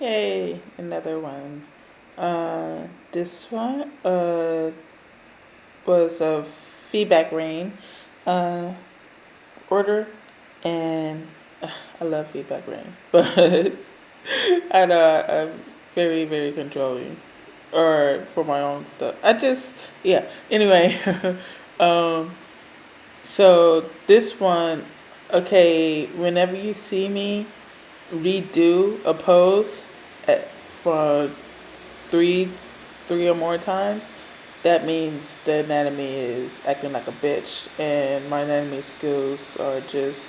Yay, another one. This one was a feedback rain uh, order, and I love feedback rain, but I know I'm very, very controlling, or for my own stuff. Yeah. Anyway, um, so this one, okay, whenever you see me redo a pose for three three or more times, that means the anatomy is acting like a bitch, and my anatomy skills are just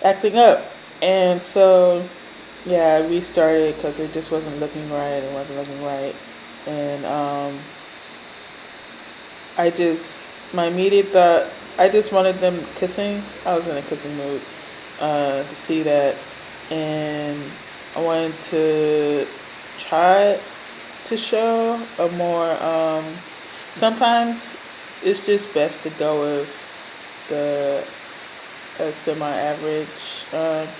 acting up. And so, yeah, I restarted because it just wasn't looking right. It wasn't looking right, and my immediate thought, I just wanted them kissing. I was in a kissing mood to see that, and I wanted to try to show a more. Sometimes it's just best to go with the a semi-average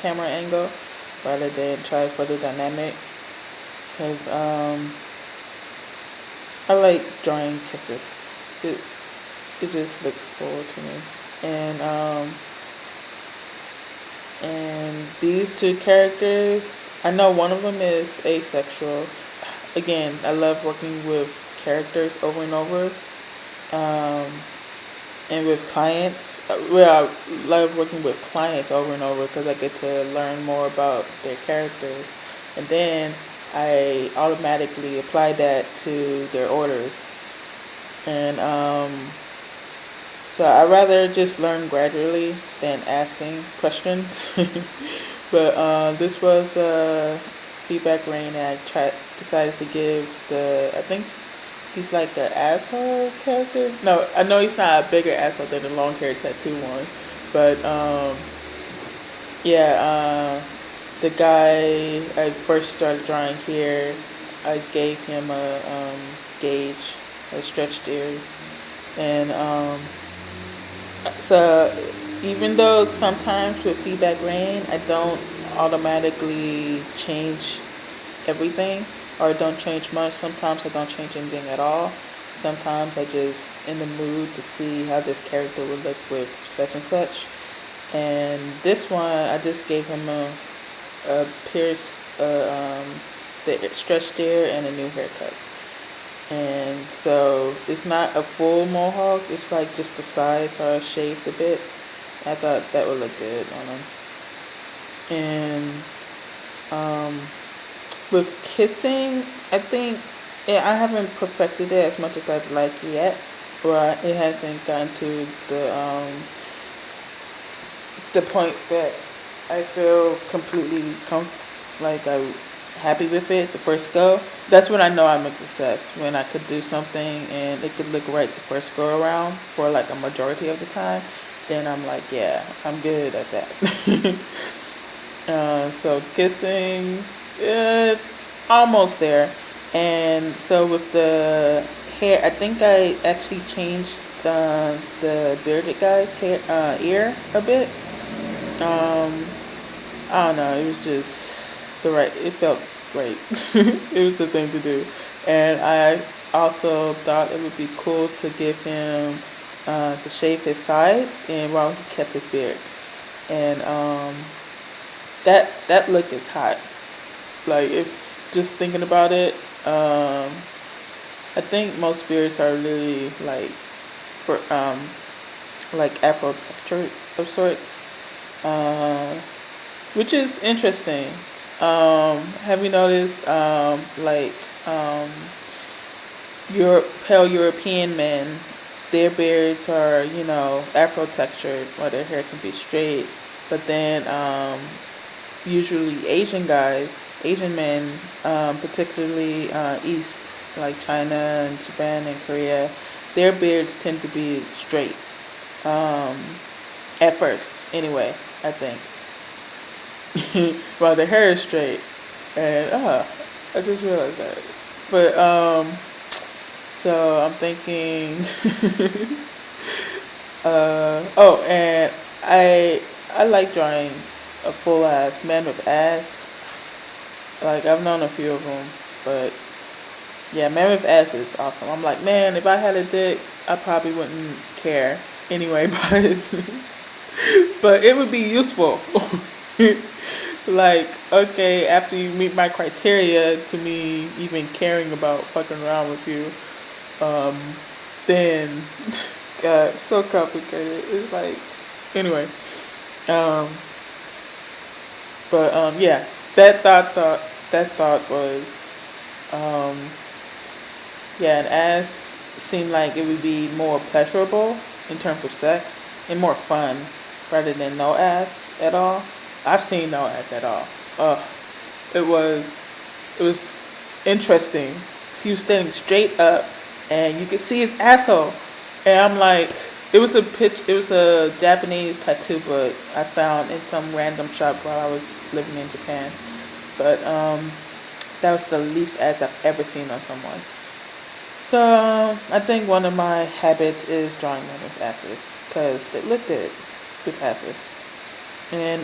camera angle rather than try for the dynamic, because I like drawing kisses. It it just looks cool to me, and these two characters, I know one of them is asexual. Again, I love working with characters over and over, um, and with clients. Well, I love working with clients over and over because I get to learn more about their characters, and then I automatically apply that to their orders. And so I rather just learn gradually than asking questions. But this was feedback rain, and decided to give I think he's like an asshole character. No, I know he's not a bigger asshole than the long hair tattoo one, but yeah, the guy I first started drawing here, I gave him a gauge, a stretched ears, and so even though sometimes with feedback rain, I don't automatically change everything, or don't change much. Sometimes I don't change anything at all. Sometimes I just in the mood to see how this character would look with such and such. And this one, I just gave him a pierce, the stretched ear, and a new haircut. And so it's not a full mohawk. It's like just the sides are shaved a bit. I thought that would look good on him. And um, with kissing, I think, yeah, I haven't perfected it as much as I'd like yet. Or it hasn't gotten to the point that I feel completely like I'm happy with it the first go. That's when I know I'm a success. When I could do something and it could look right the first go around for like a majority of the time, then I'm like, yeah, I'm good at that. So kissing, it's almost there. And so with the hair, I think I actually changed the bearded guy's ear a bit. Um, I don't know. It was just it felt right. It was the thing to do. And I also thought it would be cool to give him to shave his sides and while he kept his beard. And that look is hot. Like, if just thinking about it, I think most beards are really for like Afro texture of sorts, uh, which is interesting. Have you noticed um, pale European men, their beards are Afro textured, or their hair can be straight, but then usually Asian men, particularly East, like China and Japan and Korea, their beards tend to be straight. Um, at first, anyway, I think. While the hair is straight. And, I just realized that. But, so I'm thinking, and I like drawing a full ass man with ass. Like I've known a few of them, but yeah, man with ass is awesome. I'm like, man, if I had a dick, I probably wouldn't care anyway, but it would be useful. Like, okay, after you meet my criteria to me even caring about fucking around with you, um, then God, it's so complicated. It's like anyway. Um, but yeah, that thought was um yeah, an ass seemed like it would be more pleasurable in terms of sex and more fun rather than no ass at all. I've seen no ass at all. It was it was interesting. He was standing straight up, and you could see his asshole. And I'm like, it was a Japanese tattoo book I found in some random shop while I was living in Japan. But that was the least ass I've ever seen on someone. So I think one of my habits is drawing men with asses because they look good with asses. And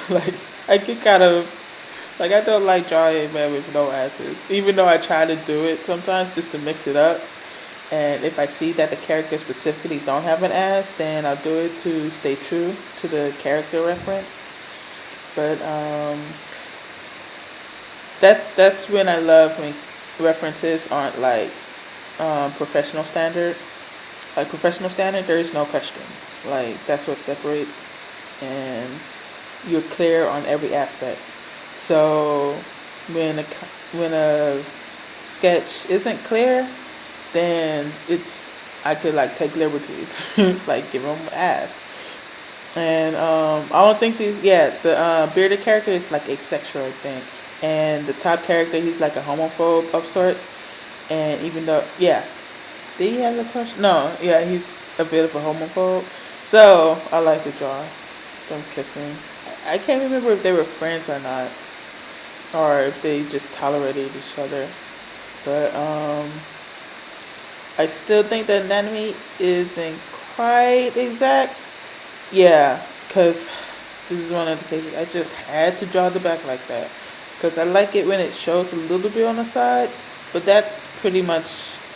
like I get kind of like I don't like drawing men with no asses, even though I try to do it sometimes just to mix it up. And if I see that the character specifically don't have an ass, then I'll do it to stay true to the character reference. But that's when I love when references aren't like professional standard. Like professional standard, there is no question. Like that's what separates, and you're clear on every aspect. So when a sketch isn't clear, then it's I could like take liberties, like give them ass. And I don't think these. Yeah, the bearded character is like asexual, I think, and the top character he's like a homophobe of sorts. And even though, yeah, did he have a crush? No, yeah, he's a bit of a homophobe. So I like to draw them kissing. I can't remember if they were friends or not, or if they just tolerated each other. But I still think the anatomy isn't quite exact. Yeah, because this is one of the cases I just had to draw the back like that. Because I like it when it shows a little bit on the side, but that's pretty much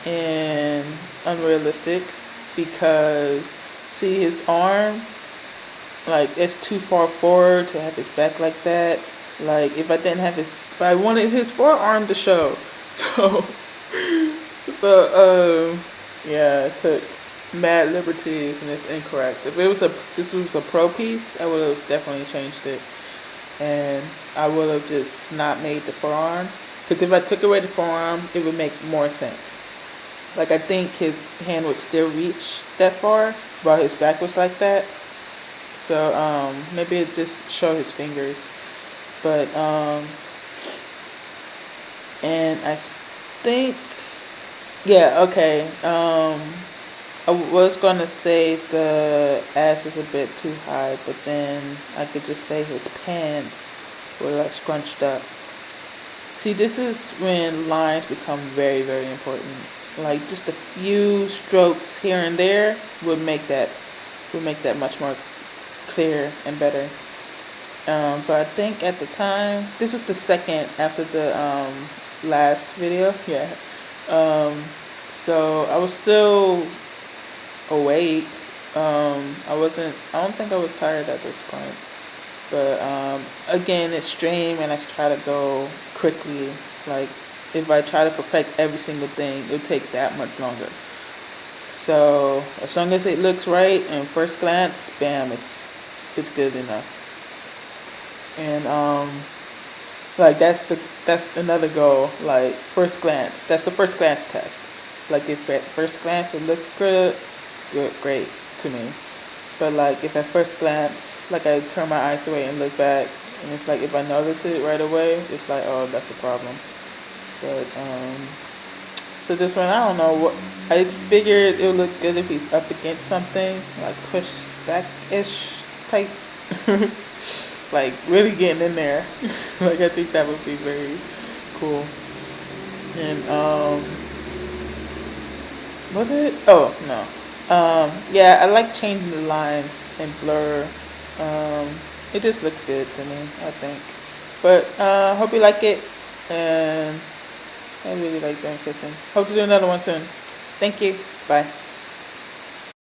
unrealistic because see his arm, like it's too far forward to have his back like that. Like if I didn't have his, but I wanted his forearm to show. So, yeah, I took mad liberties and it's incorrect. If this was a pro piece, I would have definitely changed it, and I would have just not made the forearm. Because if I took away the forearm, it would make more sense. Like I think his hand would still reach that far, while his back was like that. So maybe it just show his fingers, but and I think yeah, okay. I was gonna say the ass is a bit too high, but then I could just say his pants were like scrunched up. See, this is when lines become very, very important. Like just a few strokes here and there would make that much more clear and better. But I think at the time, this was the second after the last video. Yeah. Um, so I was still awake. I don't think I was tired at this point. But again, it's stream and I try to go quickly. Like if I try to perfect every single thing, it'll take that much longer. So as long as it looks right and first glance, bam, it's good enough. And like that's another goal. Like first glance, that's the first glance test. Like if at first glance it looks great to me. But like if at first glance, like I turn my eyes away and look back, and it's like if I notice it right away, it's like oh that's a problem. But so this one I don't know what I figured it would look good if he's up against something like push back ish type, like really getting in there. Like I think that would be very cool. And was it? Oh no. Yeah, I like changing the lines and blur. It just looks good to me, I think. But hope you like it, and I really like doing kissing. Hope to do another one soon. Thank you. Bye.